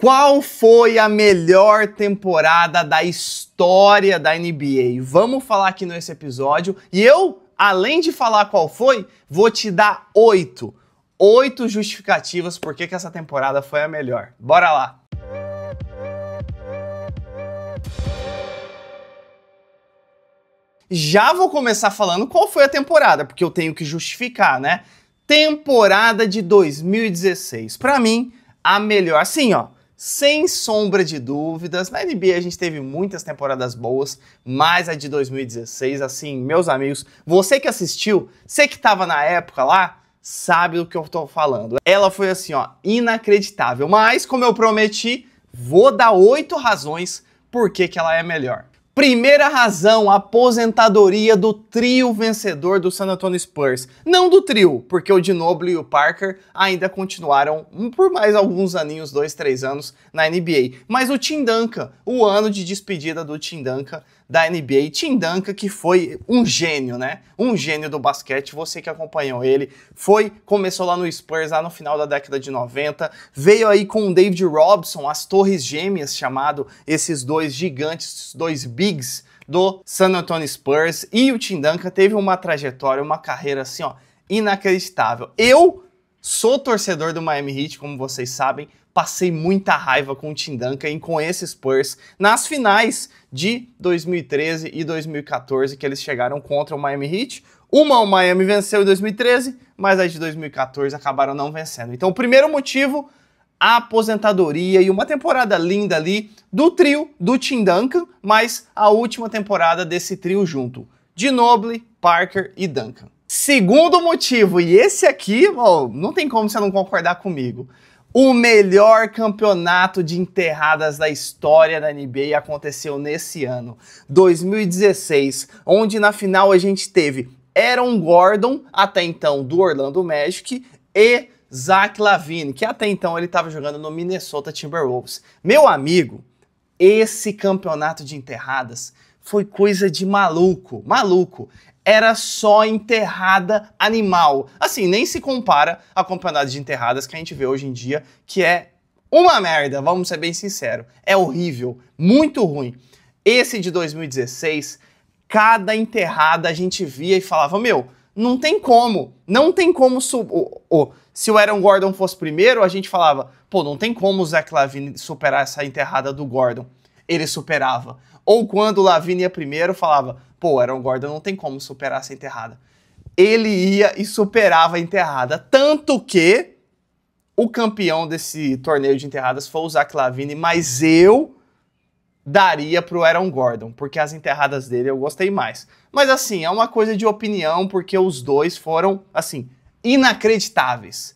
Qual foi a melhor temporada da história da NBA? Vamos falar aqui nesse episódio. E eu, além de falar qual foi, vou te dar 8 justificativas por que essa temporada foi a melhor. Bora lá! Já vou começar falando qual foi a temporada, porque eu tenho que justificar, né? Temporada de 2016. Pra mim, a melhor. Assim, ó. Sem sombra de dúvidas, na NBA a gente teve muitas temporadas boas, mas a de 2016, assim, meus amigos, você que assistiu, você que tava na época lá, sabe do que eu tô falando. Ela foi assim, ó, inacreditável, mas como eu prometi, vou dar 8 razões por que ela é melhor. Primeira razão, a aposentadoria do trio vencedor do San Antonio Spurs. Não do trio, porque o Ginobili e o Parker ainda continuaram por mais alguns aninhos, 2, 3 anos na NBA. Mas o Tim Duncan, o ano de despedida do Tim Duncan da NBA. Tim Duncan que foi um gênio, né? Um gênio do basquete, você que acompanhou ele. Começou lá no Spurs, lá no final da década de 90. Veio aí com o David Robinson, as Torres Gêmeas, chamado esses dois gigantes, dois bigs do San Antonio Spurs. E o Tim Duncan teve uma trajetória, uma carreira assim, ó, inacreditável. Eu sou torcedor do Miami Heat, como vocês sabem. Passei muita raiva com o Tim Duncan e com esse Spurs nas finais de 2013 e 2014 que eles chegaram contra o Miami Heat. O Miami venceu em 2013, mas a de 2014 acabaram não vencendo. Então o primeiro motivo, a aposentadoria e uma temporada linda ali do trio do Tim Duncan, mas a última temporada desse trio junto, Ginobili, Parker e Duncan. Segundo motivo, e esse aqui, não tem como você não concordar comigo, o melhor campeonato de enterradas da história da NBA aconteceu nesse ano, 2016, onde na final a gente teve Aaron Gordon, até então do Orlando Magic, e Zach LaVine, que até então ele estava jogando no Minnesota Timberwolves. Meu amigo, esse campeonato de enterradas foi coisa de maluco, maluco. Era só enterrada animal. Assim, nem se compara a campeonato de enterradas que a gente vê hoje em dia, que é uma merda, vamos ser bem sinceros. É horrível, muito ruim. Esse de 2016, cada enterrada a gente via e falava, meu, não tem como se o Aaron Gordon fosse primeiro, a gente falava, pô, não tem como o Zach LaVine superar essa enterrada do Gordon. Ele superava. Ou quando o LaVine ia primeiro, falava, pô, Aaron Gordon não tem como superar essa enterrada. Ele ia e superava a enterrada. Tanto que o campeão desse torneio de enterradas foi o Zach LaVine, mas eu daria pro Aaron Gordon, porque as enterradas dele eu gostei mais. Mas assim, é uma coisa de opinião, porque os dois foram, assim, inacreditáveis.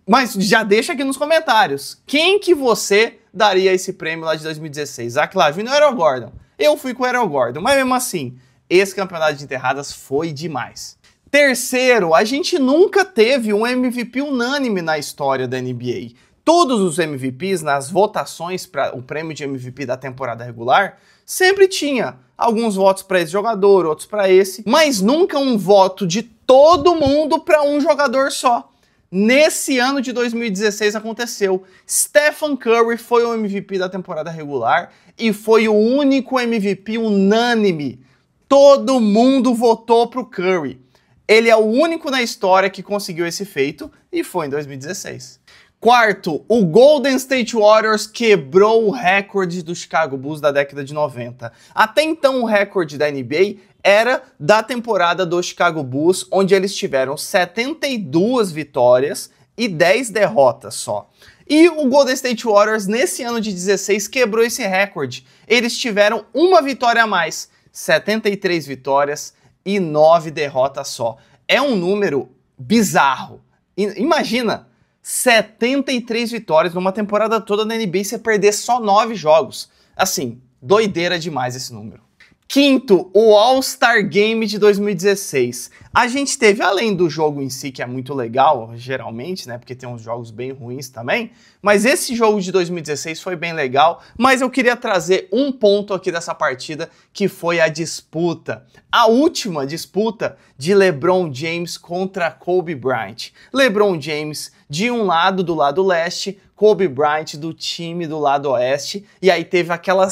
Mas já deixa aqui nos comentários, quem que você daria esse prêmio lá de 2016? Zach LaVine ou Aaron Gordon? Eu fui com o Aaron Gordon, mas mesmo assim, esse campeonato de enterradas foi demais. Terceiro, a gente nunca teve um MVP unânime na história da NBA. Todos os MVPs, nas votações para o prêmio de MVP da temporada regular, sempre tinha alguns votos para esse jogador, outros para esse, mas nunca um voto de todo mundo para um jogador só. Nesse ano de 2016 aconteceu. Stephen Curry foi o MVP da temporada regular e foi o único MVP unânime. Todo mundo votou pro Curry. Ele é o único na história que conseguiu esse feito e foi em 2016. Quarto, o Golden State Warriors quebrou o recorde do Chicago Bulls da década de 90. Até então o recorde da NBA era da temporada do Chicago Bulls, onde eles tiveram 72 vitórias e 10 derrotas só. E o Golden State Warriors, nesse ano de 16, quebrou esse recorde. Eles tiveram uma vitória a mais, 73 vitórias e 9 derrotas só. É um número bizarro. Imagina, 73 vitórias numa temporada toda na NBA e você perder só 9 jogos. Assim, doideira demais esse número. Quinto, o All-Star Game de 2016. A gente teve, além do jogo em si, que é muito legal, geralmente, né, porque tem uns jogos bem ruins também, mas esse jogo de 2016 foi bem legal, mas eu queria trazer um ponto aqui dessa partida, que foi a disputa. A última disputa de LeBron James contra Kobe Bryant. LeBron James de um lado, do lado leste, Kobe Bryant do time do lado oeste, e aí teve aquela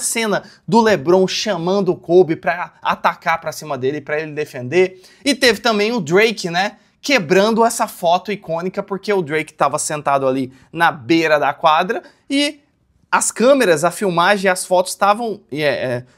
cena do LeBron chamando o Kobe para atacar para cima dele, para ele defender, e teve também o Drake, né, quebrando essa foto icônica, porque o Drake estava sentado ali na beira da quadra, e as câmeras, a filmagem e as fotos estavam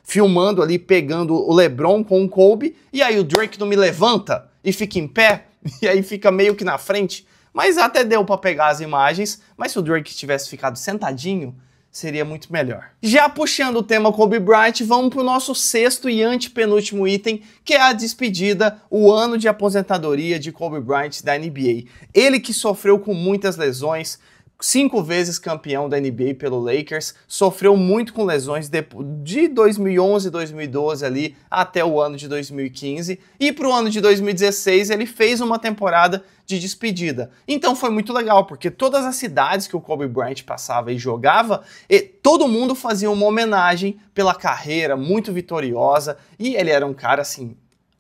filmando ali, pegando o LeBron com o Kobe, e aí o Drake não me levanta e fica em pé, e aí fica meio que na frente, mas até deu para pegar as imagens, mas se o Drake tivesse ficado sentadinho, seria muito melhor. Já puxando o tema Kobe Bryant, vamos para o nosso sexto e antepenúltimo item, que é a despedida, o ano de aposentadoria de Kobe Bryant da NBA. Ele que sofreu com muitas lesões, 5 vezes campeão da NBA pelo Lakers, sofreu muito com lesões de 2011, 2012 ali até o ano de 2015, e para o ano de 2016 ele fez uma temporada de despedida. Então foi muito legal, porque todas as cidades que o Kobe Bryant passava e jogava, todo mundo fazia uma homenagem pela carreira muito vitoriosa, e ele era um cara assim,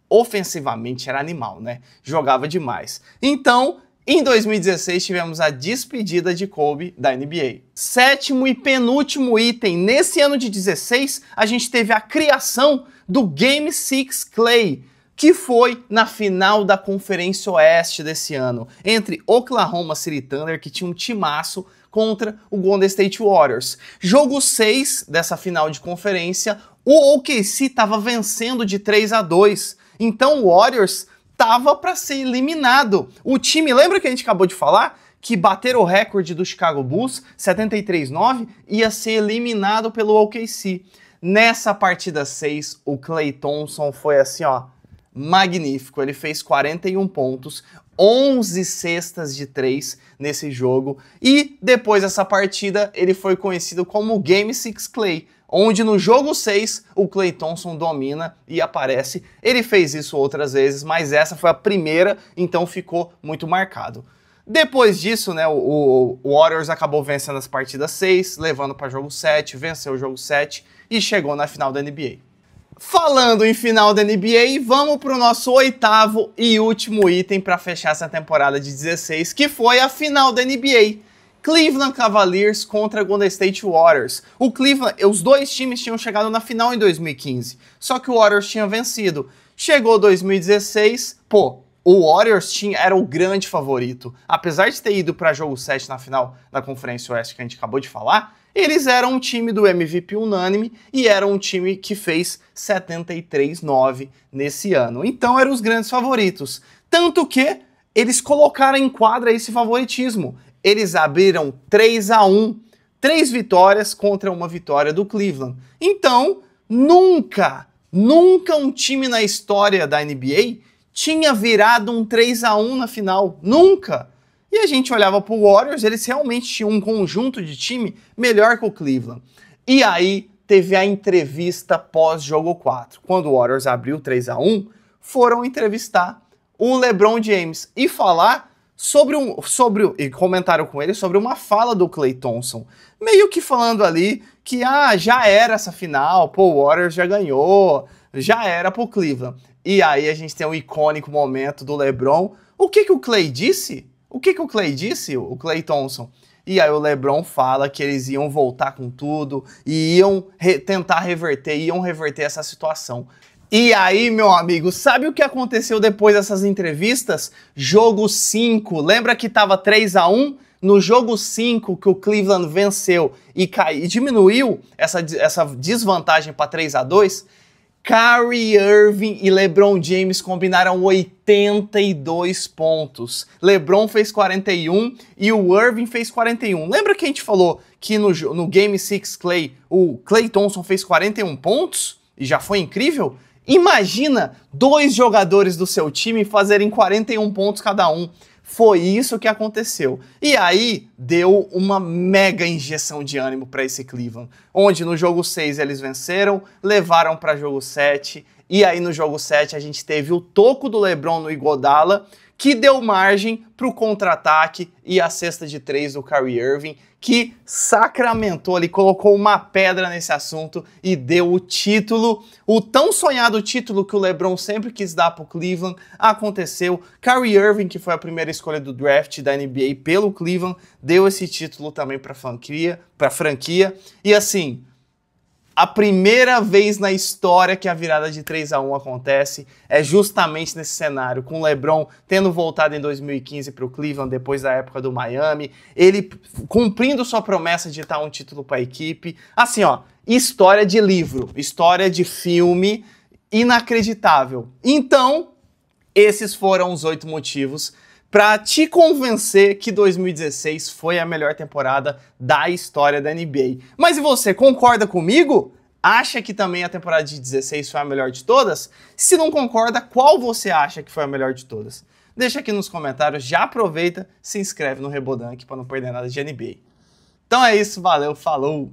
ofensivamente era animal, né? Jogava demais. Então, em 2016 tivemos a despedida de Kobe da NBA. Sétimo e penúltimo item, nesse ano de 16, a gente teve a criação do Game 6 Clay, que foi na final da Conferência Oeste desse ano, entre Oklahoma City Thunder, que tinha um timaço, contra o Golden State Warriors. Jogo 6 dessa final de conferência, o OKC estava vencendo de 3-2, então o Warriors tava para ser eliminado. O time, lembra que a gente acabou de falar? Que bater o recorde do Chicago Bulls, 73-9, ia ser eliminado pelo OKC. Nessa partida 6, o Klay Thompson foi assim, ó, magnífico. Ele fez 41 pontos, 11 cestas de 3 nesse jogo. E depois dessa partida, ele foi conhecido como Game 6 Clay, onde no jogo 6 o Klay Thompson domina e aparece. Ele fez isso outras vezes, mas essa foi a primeira, então ficou muito marcado. Depois disso, né, o Warriors acabou vencendo as partidas 6, levando para jogo 7, venceu o jogo 7 e chegou na final da NBA. Falando em final da NBA, vamos para o nosso oitavo e último item para fechar essa temporada de 16, que foi a final da NBA. Cleveland Cavaliers contra Golden State Warriors. Os dois times tinham chegado na final em 2015, só que o Warriors tinha vencido. Chegou 2016, o Warriors era o grande favorito. Apesar de ter ido para jogo 7 na final da Conferência Oeste que a gente acabou de falar, eles eram um time do MVP unânime e eram um time que fez 73-9 nesse ano. Então eram os grandes favoritos. Tanto que eles colocaram em quadra esse favoritismo. Eles abriram 3-1, 3 vitórias contra uma vitória do Cleveland. Então, nunca um time na história da NBA tinha virado um 3-1 na final. Nunca! E a gente olhava para o Warriors, eles realmente tinham um conjunto de time melhor que o Cleveland. E aí teve a entrevista pós-jogo 4. Quando o Warriors abriu 3-1, foram entrevistar o LeBron James e falar e comentaram com ele sobre uma fala do Klay Thompson, meio que falando ali que já era essa final, o Warriors já ganhou, já era pro Cleveland. E aí a gente tem um icônico momento do LeBron. O que o Klay disse? O Klay disse, o Klay Thompson? E aí o LeBron fala que eles iam voltar com tudo e iam tentar reverter essa situação. E aí, meu amigo, sabe o que aconteceu depois dessas entrevistas? Jogo 5, lembra que tava 3-1? No jogo 5 que o Cleveland venceu e diminuiu essa desvantagem para 3-2, Kyrie Irving e LeBron James combinaram 82 pontos. LeBron fez 41 e o Irving fez 41. Lembra que a gente falou que no Game 6 Clay, o Klay Thompson fez 41 pontos? E já foi incrível? Imagina 2 jogadores do seu time fazerem 41 pontos cada um. Foi isso que aconteceu. E aí deu uma mega injeção de ânimo para esse Cleveland, onde no jogo 6 eles venceram, levaram para jogo 7, e aí no jogo 7 a gente teve o toco do LeBron no Iguodala, que deu margem para o contra-ataque e a cesta de 3 do Kyrie Irving, que sacramentou ali, colocou uma pedra nesse assunto e deu o título, o tão sonhado título que o LeBron sempre quis dar para o Cleveland, aconteceu. Kyrie Irving, que foi a primeira escolha do draft da NBA pelo Cleveland, deu esse título também para a franquia, e assim, a primeira vez na história que a virada de 3-1 acontece é justamente nesse cenário, com o LeBron tendo voltado em 2015 para o Cleveland depois da época do Miami, ele cumprindo sua promessa de dar um título para a equipe. Assim, ó, história de livro, história de filme, inacreditável. Então, esses foram os 8 motivos para te convencer que 2016 foi a melhor temporada da história da NBA. Mas e você, concorda comigo? Acha que também a temporada de 16 foi a melhor de todas? Se não concorda, qual você acha que foi a melhor de todas? Deixa aqui nos comentários, já aproveita, se inscreve no Rebodank para não perder nada de NBA. Então é isso, valeu, falou!